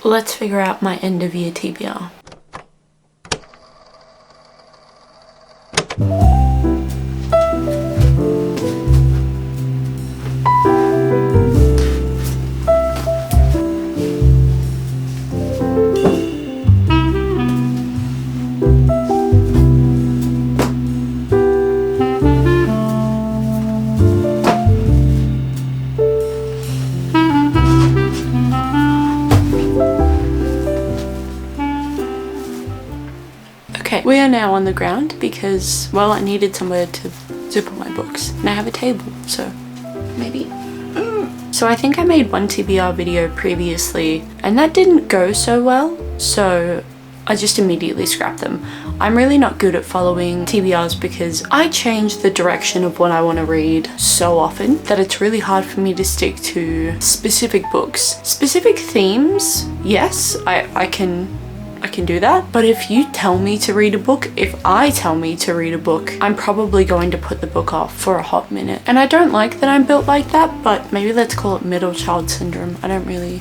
let's figure out my end of year TBR. Okay, we are now on the ground because, well, I needed somewhere to put my books, and I have a table, so maybe. So I think I made one TBR video previously, and that didn't go so well, so I just immediately scrapped them. I'm really not good at following TBRs because I change the direction of what I want to read so often that it's really hard for me to stick to specific books. Specific themes, yes, I can do that. But if you tell me to read a book, if I tell me to read a book, I'm probably going to put the book off for a hot minute. And I don't like that I'm built like that, but maybe let's call it middle child syndrome. I don't really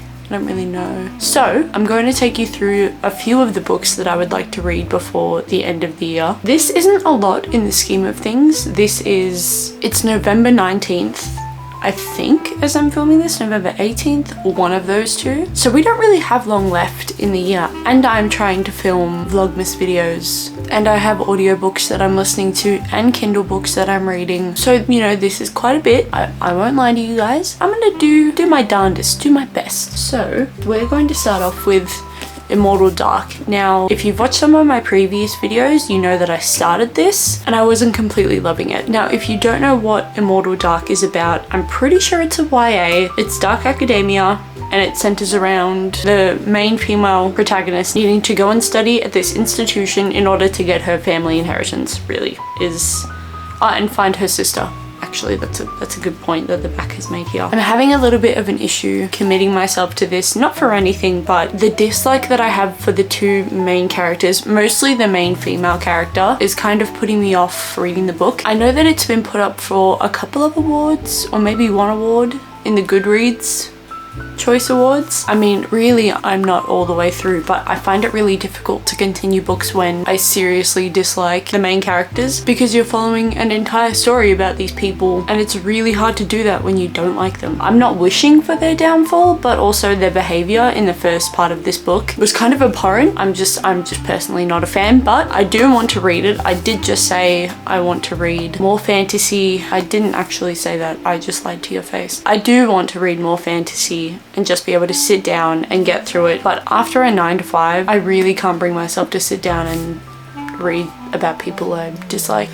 know. So I'm going to take you through a few of the books that I would like to read before the end of the year. This isn't a lot in the scheme of things. It's November 19th. I think, as I'm filming this, November 18th, or one of those two. So we don't really have long left in the year, and I'm trying to film Vlogmas videos, and I have audiobooks that I'm listening to and Kindle books that I'm reading. So, you know, this is quite a bit. I won't lie to you guys. I'm gonna do my darndest, do my best. So we're going to start off with Immortal Dark. Now, if you've watched some of my previous videos, you know that I started this and I wasn't completely loving it. Now, if you don't know what Immortal Dark is about, I'm pretty sure it's a YA. It's dark academia, and it centers around the main female protagonist needing to go and study at this institution in order to get her family inheritance, really, and find her sister. Actually, that's a good point that the back has made here. I'm having a little bit of an issue committing myself to this, not for anything, but the dislike that I have for the two main characters, mostly the main female character, is kind of putting me off reading the book. I know that it's been put up for a couple of awards, or maybe one award in the Goodreads Choice Awards. I mean, really, I'm not all the way through, but I find it really difficult to continue books when I seriously dislike the main characters, because you're following an entire story about these people, and it's really hard to do that when you don't like them. I'm not wishing for their downfall, but also their behavior in the first part of this book was kind of abhorrent. I'm just personally not a fan, but I do want to read it. I did just say I want to read more fantasy. I didn't actually say that. I just lied to your face. I do want to read more fantasy and just be able to sit down and get through it. But after a 9 to 5, I really can't bring myself to sit down and read about people I dislike.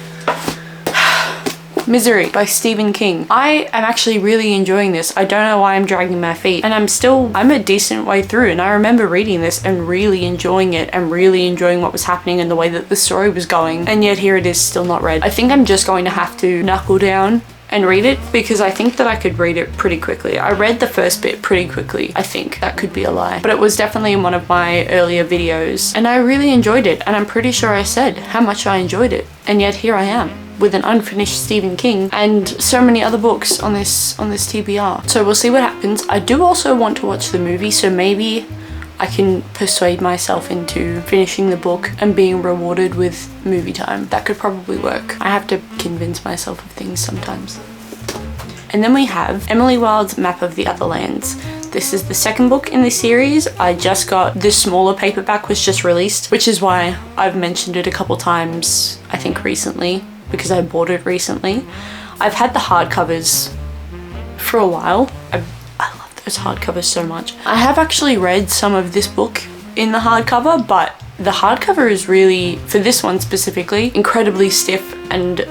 Misery by Stephen King. I am actually really enjoying this. I don't know why I'm dragging my feet, and I'm a decent way through, and I remember reading this and really enjoying it and really enjoying what was happening and the way that the story was going, and yet here it is still not read. I think I'm just going to have to knuckle down and read it, because I think that I could read it pretty quickly. I read the first bit pretty quickly. I think that could be a lie, but it was definitely in one of my earlier videos, and I really enjoyed it, and I'm pretty sure I said how much I enjoyed it, and yet here I am with an unfinished Stephen King and so many other books on this TBR. So we'll see what happens. I do also want to watch the movie, so maybe I can persuade myself into finishing the book and being rewarded with movie time. That could probably work. I have to convince myself of things sometimes. And then we have Emily Wilde's Map of the Other Lands. This is the second book in the series. I just got the smaller paperback, was just released, which is why I've mentioned it a couple times, I think recently, because I bought it recently. I've had the hardcovers for a while. I love those hardcovers so much. I have actually read some of this book in the hardcover, but the hardcover is really, for this one specifically, incredibly stiff and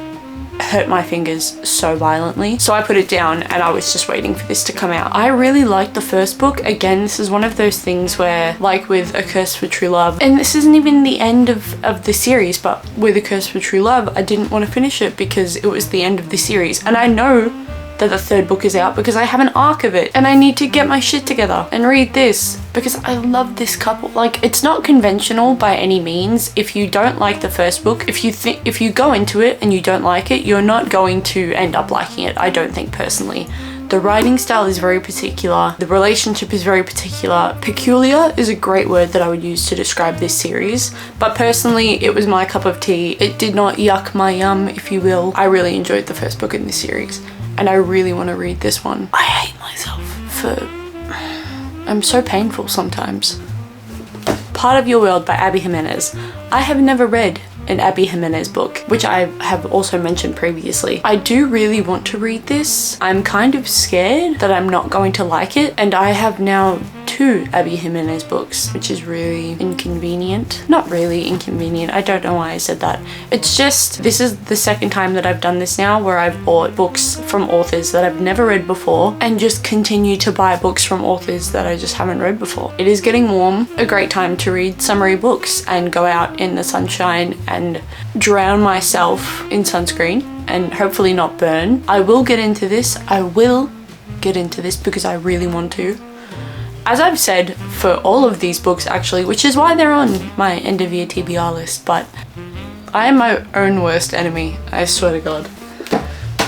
hurt my fingers so violently. So I put it down and I was just waiting for this to come out. I really liked the first book. Again, this is one of those things where, like with A Curse for True Love, and this isn't even the end of the series, but with A Curse for True Love, I didn't want to finish it because it was the end of the series. And I know that the third book is out because I have an arc of it, and I need to get my shit together and read this because I love this couple. Like, it's not conventional by any means. If you don't like the first book, if you go into it and you don't like it, you're not going to end up liking it, I don't think personally. The writing style is very particular. The relationship is very particular. Peculiar is a great word that I would use to describe this series, but personally it was my cup of tea. It did not yuck my yum, if you will. I really enjoyed the first book in this series and I really want to read this one. I hate myself for... I'm so painful sometimes. Part of Your World by Abby Jimenez. I have never read an Abby Jimenez book, which I have also mentioned previously. I do really want to read this. I'm kind of scared that I'm not going to like it, and I have now 2 Abby Jimenez books, which is really inconvenient. Not really inconvenient, I don't know why I said that. It's just, this is the second time that I've done this now where I've bought books from authors that I've never read before and just continue to buy books from authors that I just haven't read before. It is getting warm, a great time to read summery books and go out in the sunshine and drown myself in sunscreen and hopefully not burn. I will get into this. I will get into this because I really want to. As I've said for all of these books actually, which is why they're on my end of year TBR list, but I am my own worst enemy, I swear to God.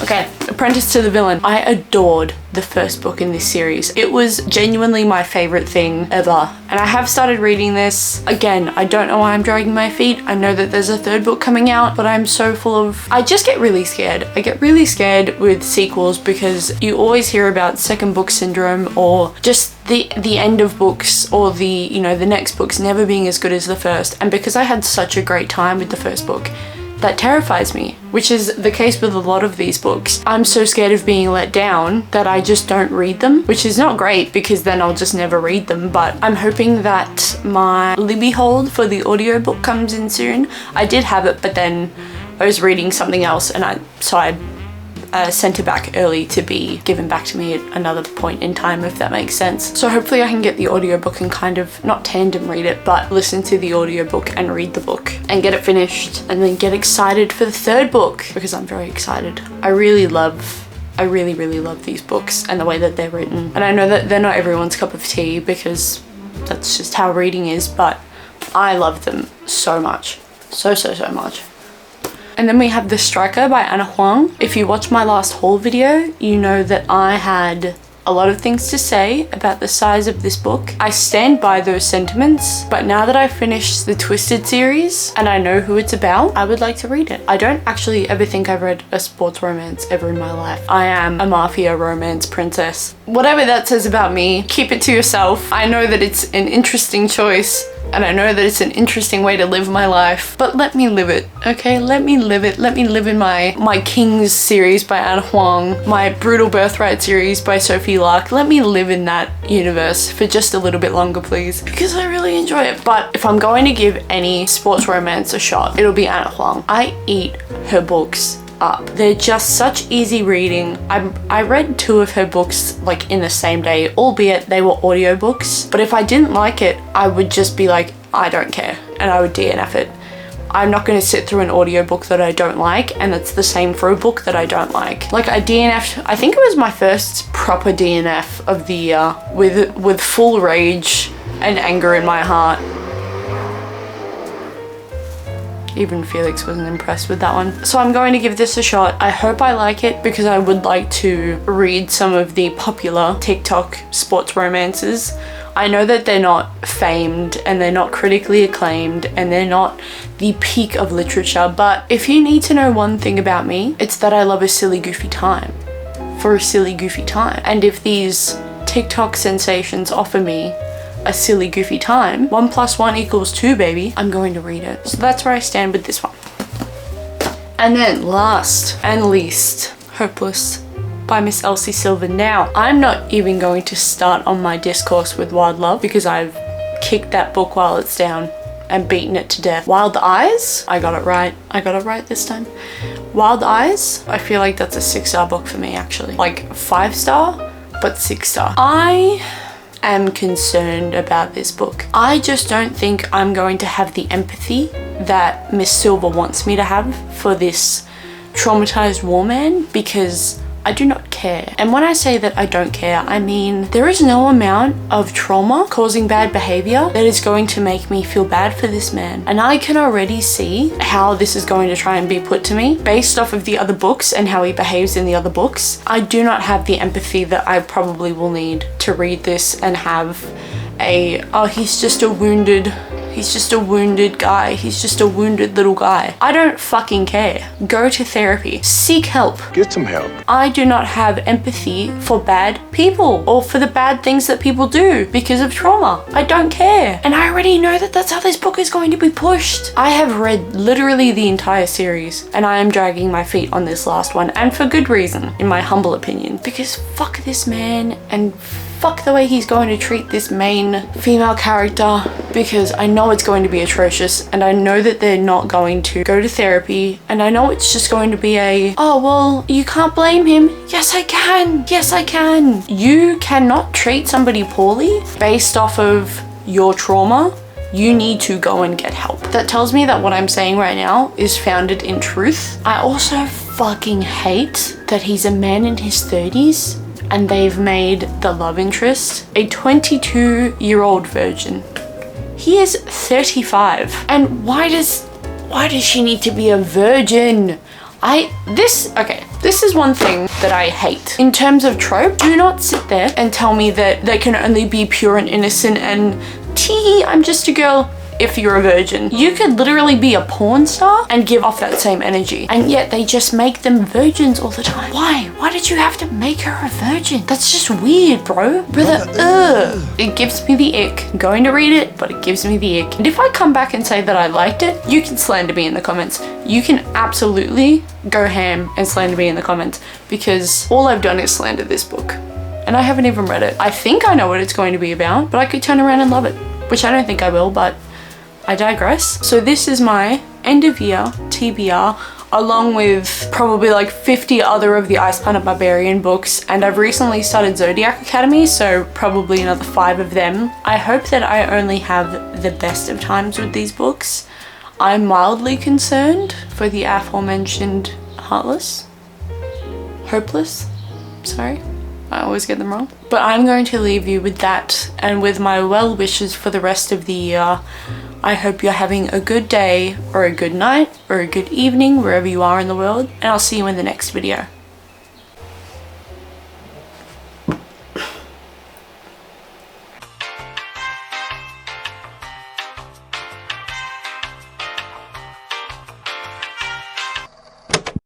Okay, Apprentice to the Villain. I adored the first book in this series. It was genuinely my favorite thing ever. And I have started reading this. Again, I don't know why I'm dragging my feet. I know that there's a third book coming out, but I'm so full of... I just get really scared. I get really scared with sequels because you always hear about second book syndrome or just the end of books or the next books never being as good as the first. And because I had such a great time with the first book, that terrifies me, which is the case with a lot of these books. I'm so scared of being let down that I just don't read them, which is not great because then I'll just never read them. But I'm hoping that my Libby hold for the audiobook comes in soon. I did have it, but then I was reading something else and I sent it back early to be given back to me at another point in time, if that makes sense. So hopefully I can get the audiobook and kind of not tandem read it, but listen to the audiobook and read the book and get it finished and then get excited for the third book because I'm very excited. I really, really love these books and the way that they're written. And I know that they're not everyone's cup of tea because that's just how reading is, but I love them so much. So much. And then we have The Striker by Anna Huang. If you watched my last haul video, you know that I had a lot of things to say about the size of this book. I stand by those sentiments, but now that I've finished the Twisted series and I know who it's about, I would like to read it. I don't actually ever think I've read a sports romance ever in my life. I am a mafia romance princess. Whatever that says about me, keep it to yourself. I know that it's an interesting choice and I know that it's an interesting way to live my life, but let me live it, okay? Let me live it. Let me live in my Kings series by Anna Huang, my Brutal Birthright series by Sophie Lark. Let me live in that universe for just a little bit longer, please, because I really enjoy it. But if I'm going to give any sports romance a shot, it'll be Anna Huang. I eat her books up. They're just such easy reading. I read 2 of her books like in the same day, albeit they were audiobooks, but if I didn't like it, I would just be like, I don't care, and I would DNF it. I'm not going to sit through an audiobook that I don't like, and it's the same for a book that I don't like. Like I DNF'd, I think it was my first proper DNF of the year with full rage and anger in my heart. Even Felix wasn't impressed with that one. So I'm going to give this a shot. I hope I like it because I would like to read some of the popular TikTok sports romances. I know that they're not famed and they're not critically acclaimed and they're not the peak of literature, but if you need to know one thing about me, it's that I love a silly goofy time for a silly goofy time. And if these TikTok sensations offer me a silly goofy time, 1 + 1 = 2, baby, I'm going to read it. So that's where I stand with this one. And then last and least, Hopeless by Miss Elsie Silver. Now, I'm not even going to start on my discourse with Wild Love because I've kicked that book while it's down and beaten it to death. Wild Eyes, I got it right. I got it right this time. Wild Eyes, I feel like that's a 6-star book for me actually. Like 5-star, but 6-star. I am concerned about this book. I just don't think I'm going to have the empathy that Miss Silver wants me to have for this traumatized war man because I do not care. And when I say that I don't care, I mean there is no amount of trauma causing bad behavior that is going to make me feel bad for this man. And I can already see how this is going to try and be put to me based off of the other books and how he behaves in the other books. I do not have the empathy that I probably will need to read this and have a, oh, he's just a wounded guy. He's just a wounded little guy. I don't fucking care. Go to therapy. Seek help. Get some help. I do not have empathy for bad people or for the bad things that people do because of trauma. I don't care. And I already know that that's how this book is going to be pushed. I have read literally the entire series and I am dragging my feet on this last one, and for good reason, in my humble opinion, because fuck this man and fuck the way he's going to treat this main female character, because I know it's going to be atrocious and I know that they're not going to go to therapy, and I know it's just going to be a, oh well, you can't blame him. Yes I can. Yes I can. You cannot treat somebody poorly based off of your trauma. You need to go and get help. That tells me that what I'm saying right now is founded in truth. I also fucking hate that he's a man in his 30s and they've made the love interest a 22-year-old virgin. He is 35. And why does she need to be a virgin? This is one thing that I hate. In terms of trope, do not sit there and tell me that they can only be pure and innocent and tee, I'm just a girl. If you're a virgin, you could literally be a porn star and give off that same energy, and yet they just make them virgins all the time. Why did you have to make her a virgin? That's just weird, bro. Brother, it gives me the ick. I'm going to read it, but it gives me the ick. And if I come back and say that I liked it, you can slander me in the comments. You can absolutely go ham and slander me in the comments, because all I've done is slander this book and I haven't even read it. I think I know what it's going to be about, but I could turn around and love it, which I don't think I will, but I digress. So this is my end of year TBR, along with probably like 50 other of the Ice Planet Barbarian books, and I've recently started Zodiac Academy, so probably another 5 of them. I hope that I only have the best of times with these books. I'm mildly concerned for the aforementioned Hopeless, sorry, I always get them wrong. But I'm going to leave you with that and with my well wishes for the rest of the year. I hope you're having a good day or a good night or a good evening wherever you are in the world, and I'll see you in the next video.